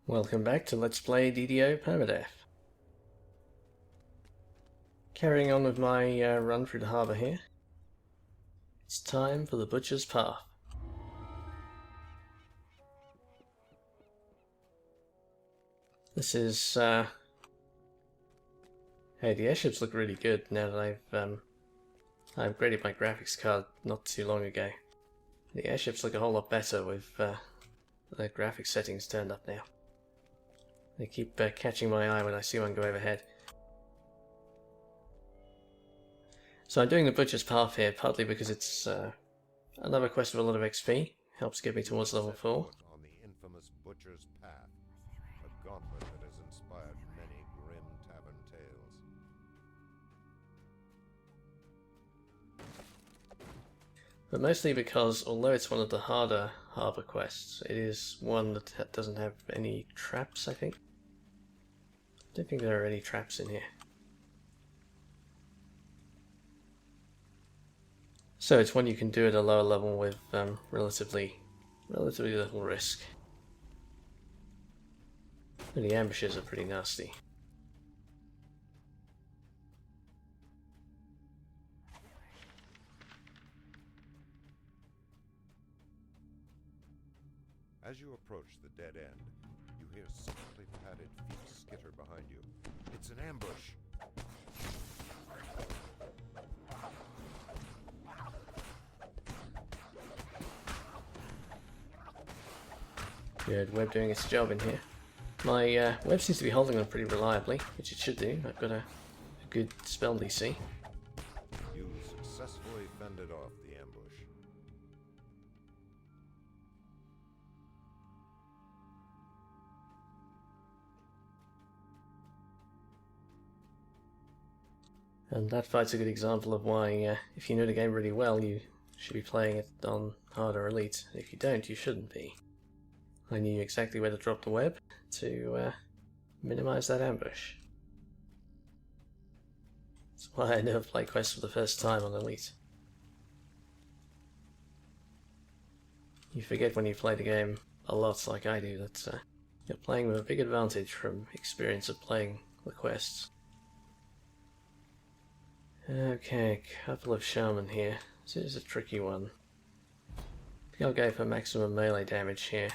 Welcome back to Let's Play DDO Permadeath. Carrying on with my run through the harbour here. It's time for the Butcher's Path. This is, hey, the airships look really good now that I upgraded my graphics card not too long ago. The airships look a whole lot better with the graphics settings turned up now. They keep catching my eye when I see one go overhead. So I'm doing the Butcher's Path here, partly because it's another quest with a lot of XP. Helps get me towards level 4. On the infamous Butcher's Path, a gauntlet that has inspired many grim tavern tales. But mostly because, although it's one of the harder harbour quests, it is one that doesn't have any traps, I think. I don't think there are any traps in here. So it's one you can do at a lower level with relatively little risk. And the ambushes are pretty nasty. As you approach the dead end, you hear softly padded feet skitter behind you. It's an ambush! Good, web doing its job in here. My web seems to be holding on pretty reliably, which it should do. I've got a good spell DC. You successfully fended off the ambush. And that fight's a good example of why, if you know the game really well, you should be playing it on hard or elite. If you don't, you shouldn't be. I knew exactly where to drop the web to minimize that ambush. That's why I never play quests for the first time on elite. You forget when you play the game a lot like I do that you're playing with a big advantage from experience of playing the quests. Okay, couple of shaman here. This is a tricky one. I think I'll go for maximum melee damage here.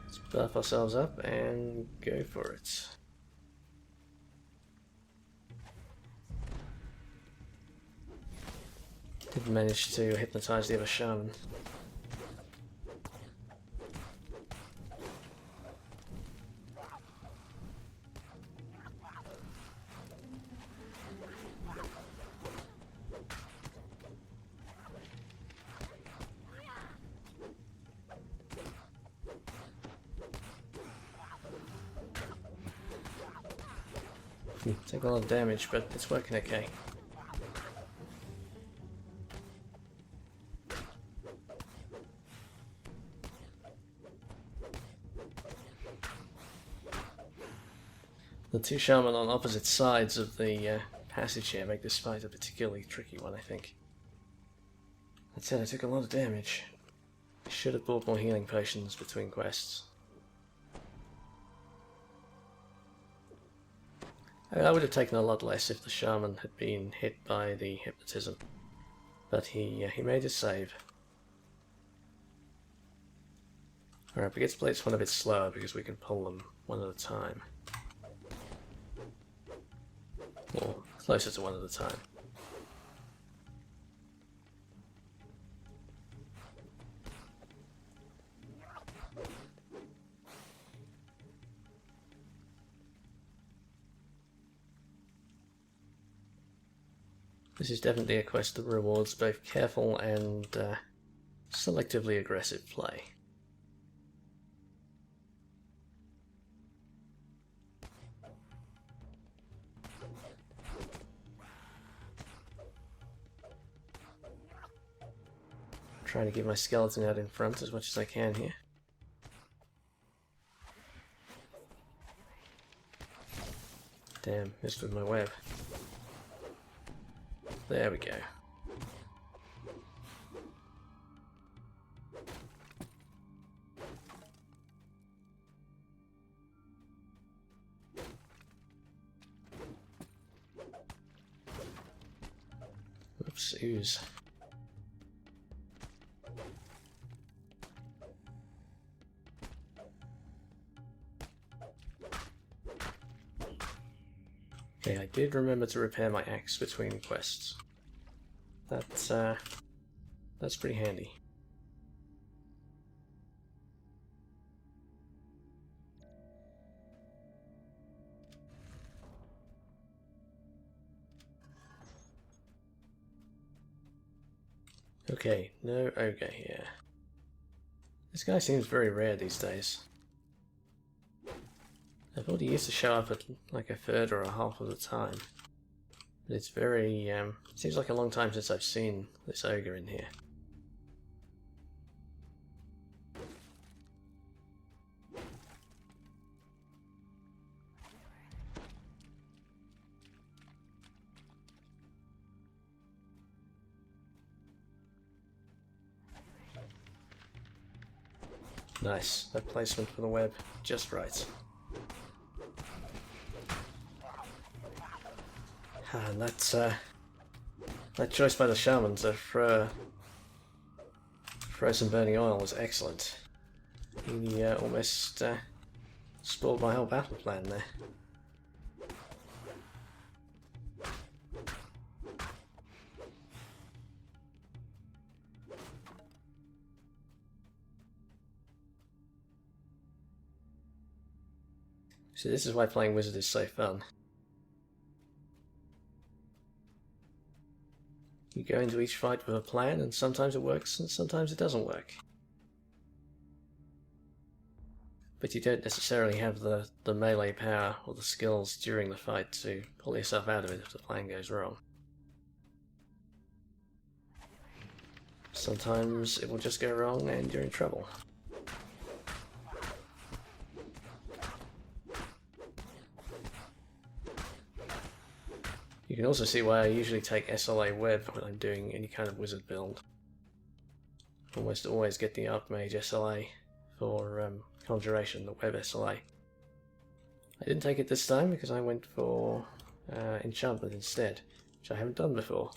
Let's buff ourselves up and go for it. Didn't manage to hypnotize the other shaman. Take a lot of damage, but it's working okay. The two shaman on opposite sides of the passage here make this fight a particularly tricky one, I think. That said, I took a lot of damage. I should have bought more healing potions between quests. I would have taken a lot less if the shaman had been hit by the hypnotism, but he made his save. Alright, we get to play this one a bit slower because we can pull them one at a time. Or closer to one at a time. This is definitely a quest that rewards both careful and selectively aggressive play. I'm trying to get my skeleton out in front as much as I can here. Damn, missed with my web. There we go. Oops, ooze. Okay, I did remember to repair my axe between quests. That's pretty handy. Okay, no ogre here. This guy seems very rare these days. I thought he used to show up at like a third or a half of the time. But it's very, seems like a long time since I've seen this ogre in here. Nice, that placement for the web, just right. And that choice by the shaman to throw some burning oil was excellent. He almost spoiled my whole battle plan there. So this is why playing Wizard is so fun. You go into each fight with a plan, and sometimes it works and sometimes it doesn't work. But you don't necessarily have the melee power or the skills during the fight to pull yourself out of it if the plan goes wrong. Sometimes it will just go wrong and you're in trouble. You can also see why I usually take SLA Web when I'm doing any kind of wizard build. Almost always get the Archmage SLA for Conjuration, the Web SLA. I didn't take it this time because I went for Enchantment instead, which I haven't done before.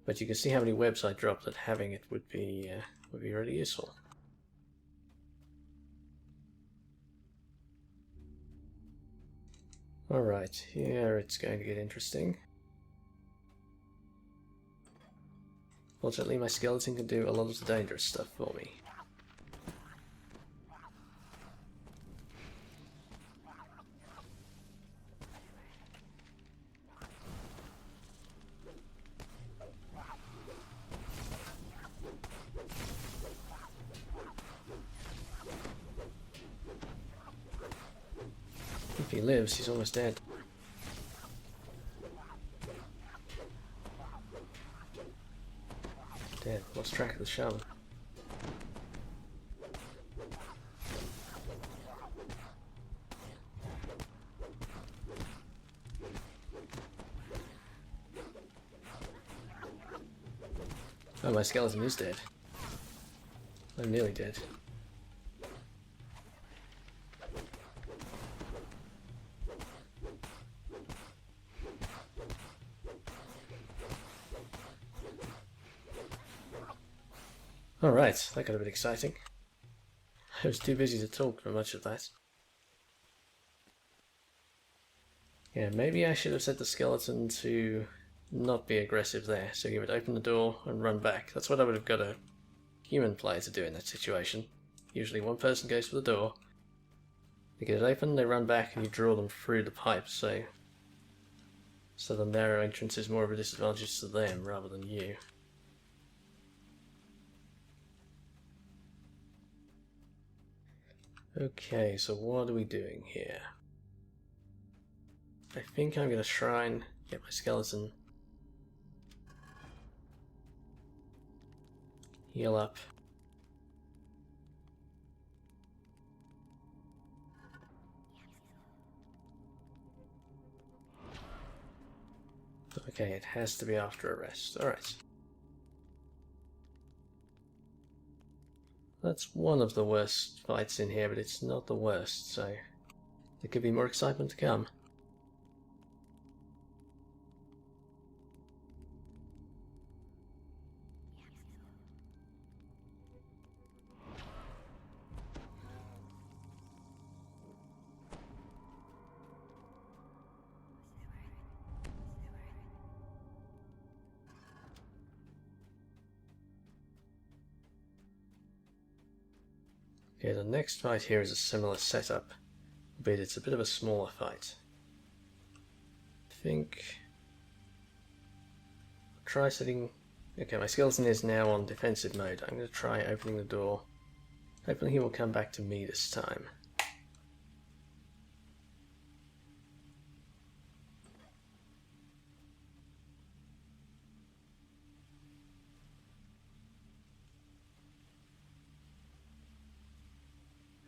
But you can see how many webs I dropped that having it would be really useful. Alright, here it's going to get interesting. Fortunately, my skeleton can do a lot of the dangerous stuff for me. If he lives, he's almost dead. Dead. Lost track of the shaman. Oh, my skeleton is dead. I'm nearly dead. Alright, that got a bit exciting. I was too busy to talk for much of that. Yeah, maybe I should have set the skeleton to not be aggressive there, so he would open the door and run back. That's what I would have got a human player to do in that situation. Usually one person goes for the door, they get it open, they run back, and you draw them through the pipe, so the narrow entrance is more of a disadvantage to them rather than you. Okay, so what are we doing here? I think I'm going to try and get my skeleton heal up. Okay, it has to be after a rest. Alright. That's one of the worst fights in here, but it's not the worst, so there could be more excitement to come. Okay, the next fight here is a similar setup, but it's a bit of a smaller fight. I think I'll try setting... Okay, my skeleton is now on defensive mode. I'm going to try opening the door. Hopefully he will come back to me this time.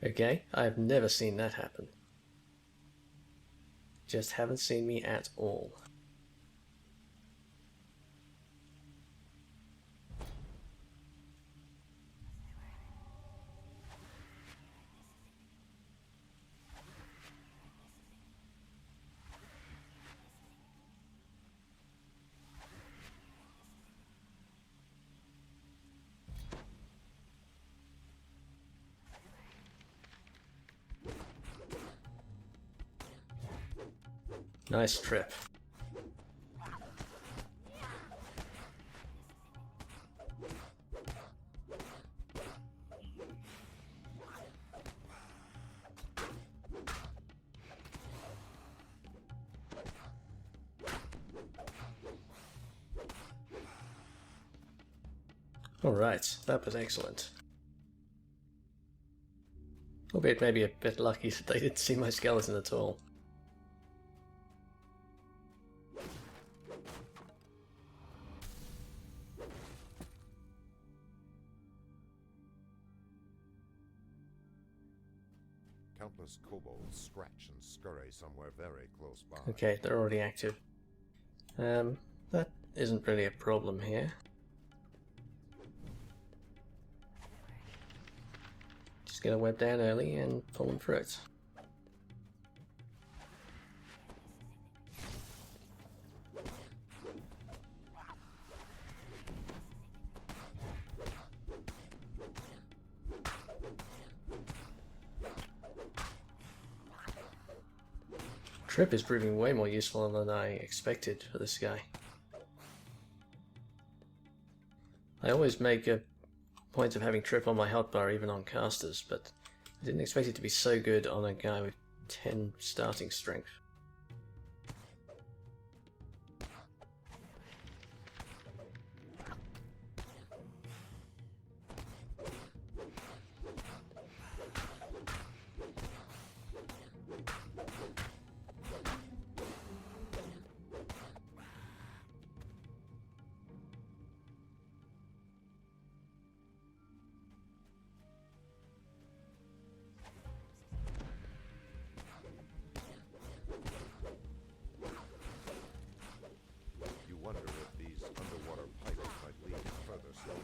Okay, I have never seen that happen. Just haven't seen me at all. Nice trip. Alright, that was excellent. Albeit maybe a bit lucky that they didn't see my skeleton at all. Countless kobolds scratch and scurry somewhere very close by. Okay, they're already active. That isn't really a problem here. Just get a web down early and pull them through it. Trip is proving way more useful than I expected for this guy. I always make a point of having Trip on my hotbar even on casters, but I didn't expect it to be so good on a guy with 10 starting strength. Wonder if these underwater pipes might lead to further silver.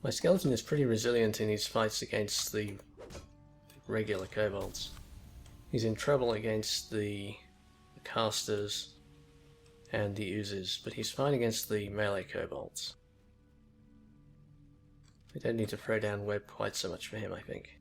My skeleton is pretty resilient in his fights against the regular kobolds. He's in trouble against the casters and the oozes, but he's fine against the melee kobolds. We don't need to throw down web quite so much for him, I think.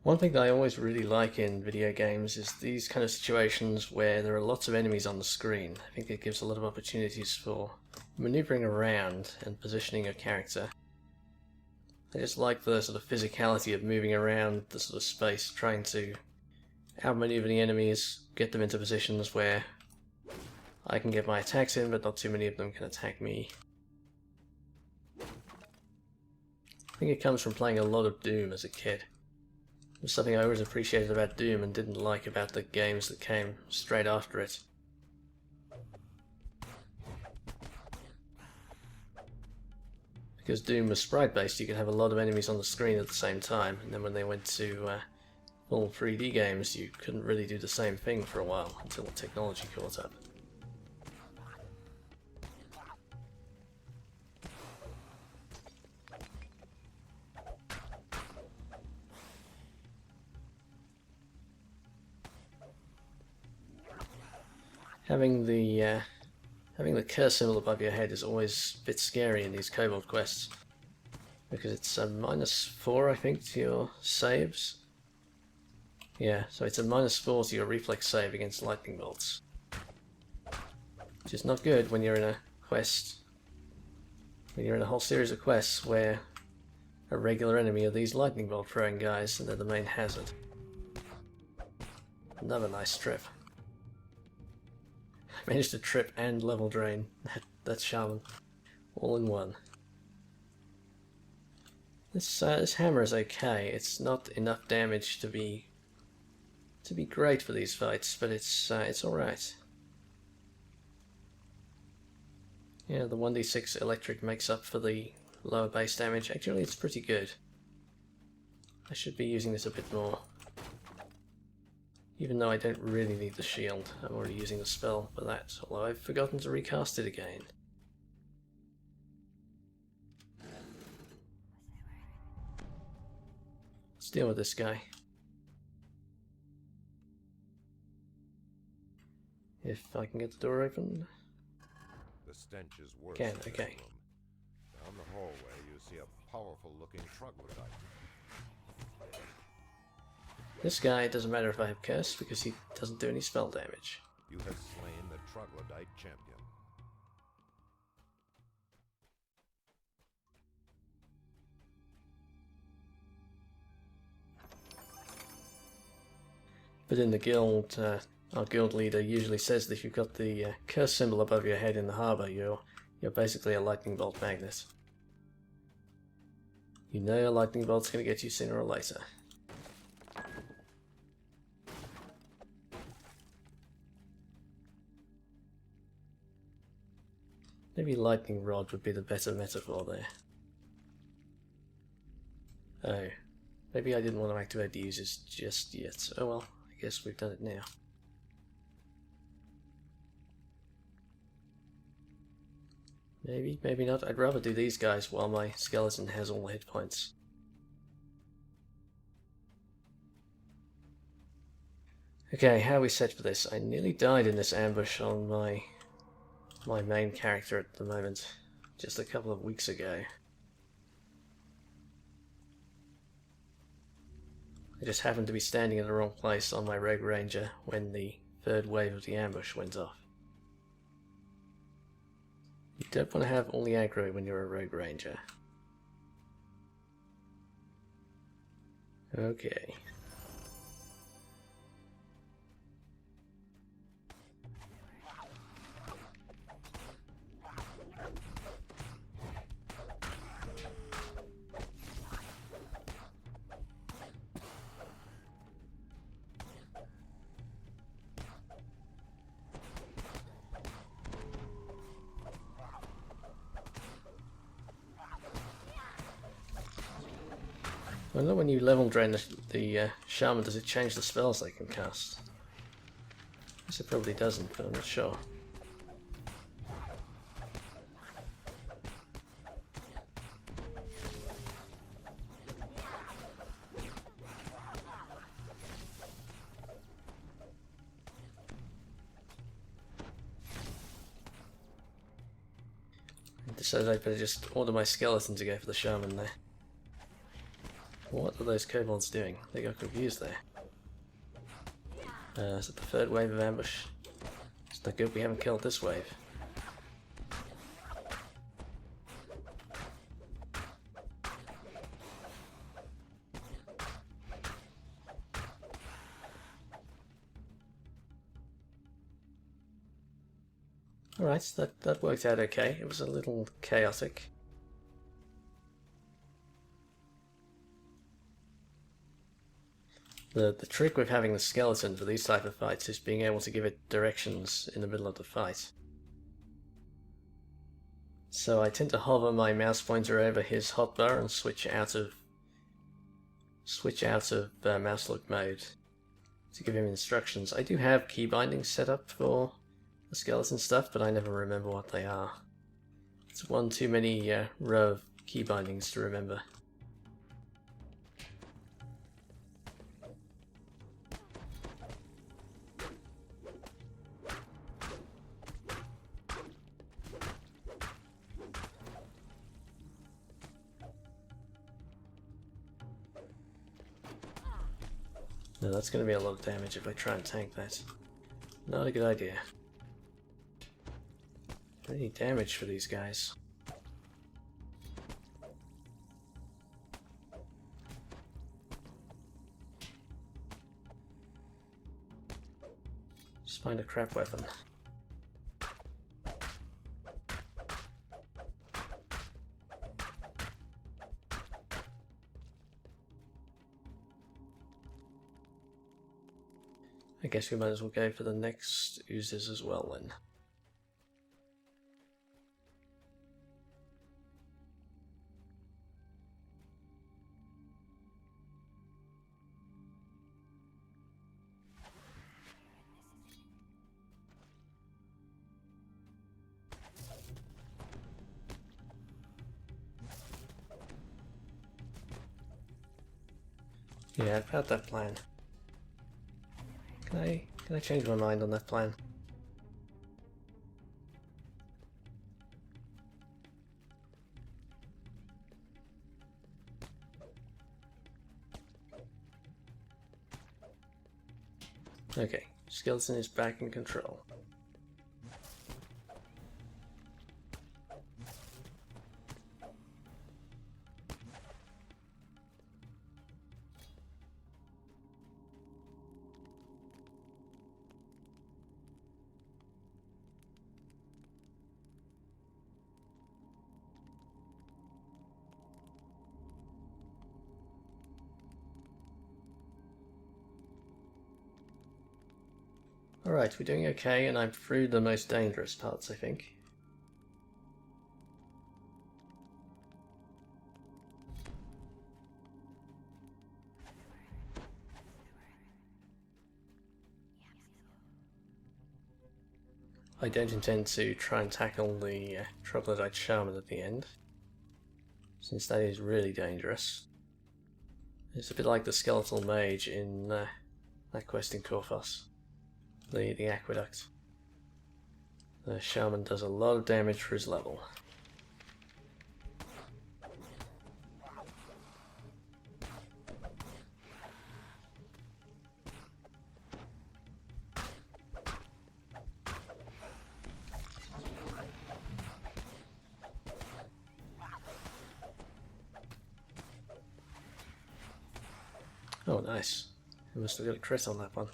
One thing that I always really like in video games is these kind of situations where there are lots of enemies on the screen. I think it gives a lot of opportunities for maneuvering around and positioning your character. I just like the sort of physicality of moving around the sort of space, trying to outmaneuver the enemies, get them into positions where I can get my attacks in, but not too many of them can attack me. I think it comes from playing a lot of Doom as a kid. It was something I always appreciated about Doom and didn't like about the games that came straight after it. because Doom was sprite-based, you could have a lot of enemies on the screen at the same time, and then when they went to full 3D games, you couldn't really do the same thing for a while until the technology caught up. Having the curse symbol above your head is always a bit scary in these Kobold quests, because it's a -4, I think, to your saves. Yeah, so it's a -4 to your reflex save against lightning bolts, which is not good when you're in a quest. When you're in a whole series of quests where a regular enemy are these lightning bolt throwing guys, and they're the main hazard. Another nice trip. I managed to trip and level drain that shaman all in one. This hammer is okay. It's not enough damage to be great for these fights, but it's alright. Yeah, the 1d6 electric makes up for the lower base damage. Actually, it's pretty good. I should be using this a bit more. Even though I don't really need the shield, I'm already using the spell for that, although I've forgotten to recast it again. Let's deal with this guy. If I can get the door open. The stench is worse. Can, in this okay. room. Down the hallway, you see a powerful-looking troglodyte. This guy, it doesn't matter if I have curse, because he doesn't do any spell damage. You have slain the troglodyte champion. But in the guild, our guild leader usually says that if you've got the curse symbol above your head in the harbour, you're basically a lightning bolt magnet. You know a lightning bolt's going to get you sooner or later. Maybe lightning rod would be the better metaphor there. Oh, maybe I didn't want to activate the users just yet. Oh well, I guess we've done it now. Maybe, maybe not. I'd rather do these guys while my skeleton has all the hit points. Okay, how are we set for this? I nearly died in this ambush on my main character at the moment, just a couple of weeks ago. I just happened to be standing in the wrong place on my Rogue Ranger when the third wave of the ambush went off. You don't want to have all the aggro when you're a Rogue Ranger. Okay. I wonder when you level drain the shaman, does it change the spells they can cast? I guess it probably doesn't, but I'm not sure. I decided I'd better just order my skeleton to go for the shaman there. What are those kobolds doing? They got confused there. Is it the third wave of ambush? It's not good we haven't killed this wave. Alright, that worked out okay. It was a little chaotic. The trick with having the skeleton for these type of fights is being able to give it directions in the middle of the fight. So I tend to hover my mouse pointer over his hotbar and switch out of mouse look mode to give him instructions. I do have key bindings set up for the skeleton stuff, but I never remember what they are. It's one too many row of key bindings to remember. No, that's going to be a lot of damage if I try and tank that. Not a good idea. Any damage for these guys. Just find a crap weapon. I guess we might as well go for the next oozes as well then. Yeah, about that plan. Can I change my mind on that plan? Okay, skeleton is back in control. Alright, we're doing okay, and I'm through the most dangerous parts, I think. I don't intend to try and tackle the troglodyte shaman at the end, since that is really dangerous. It's a bit like the skeletal mage in that quest in Korphos. The aqueduct. The shaman does a lot of damage for his level. Oh, nice. I must have got a crit on that one.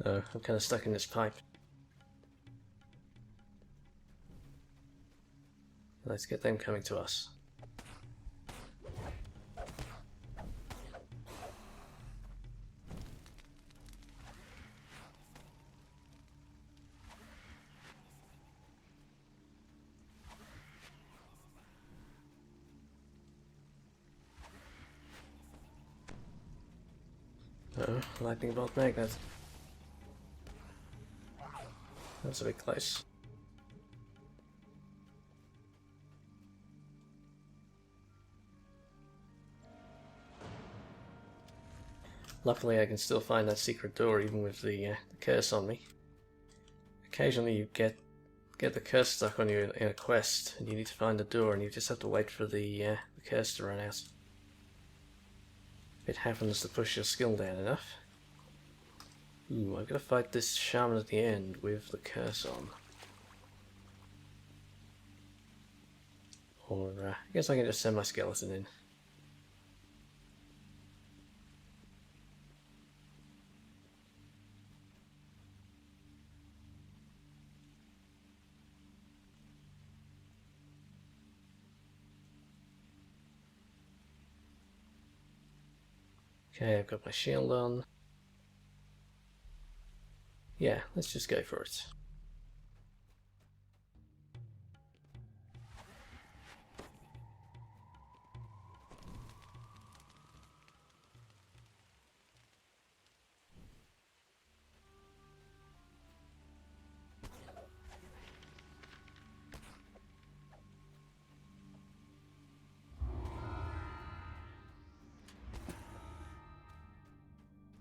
Oh, I'm kind of stuck in this pipe. Let's get them coming to us. Oh, lightning bolt magnet. That's a bit close. Luckily I can still find that secret door even with the curse on me. Occasionally you get the curse stuck on you in a quest and you need to find the door and you just have to wait for the curse to run out. If it happens to push your skill down enough. Ooh, I've got to fight this shaman at the end with the curse on. Or I guess I can just send my skeleton in. Okay, I've got my shield on. Yeah, let's just go for it.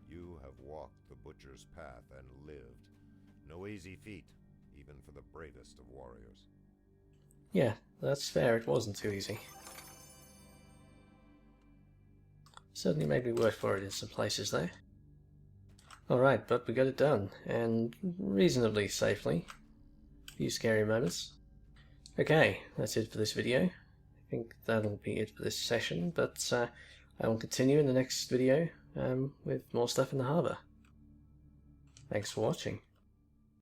You have walked the butcher's path and lived. No easy feat, even for the bravest of warriors. Yeah, that's fair, it wasn't too easy. Certainly made me work for it in some places though. Alright, but we got it done, and reasonably safely. A few scary moments. Okay, that's it for this video. I think that'll be it for this session, but I will continue in the next video with more stuff in the harbour. Thanks for watching.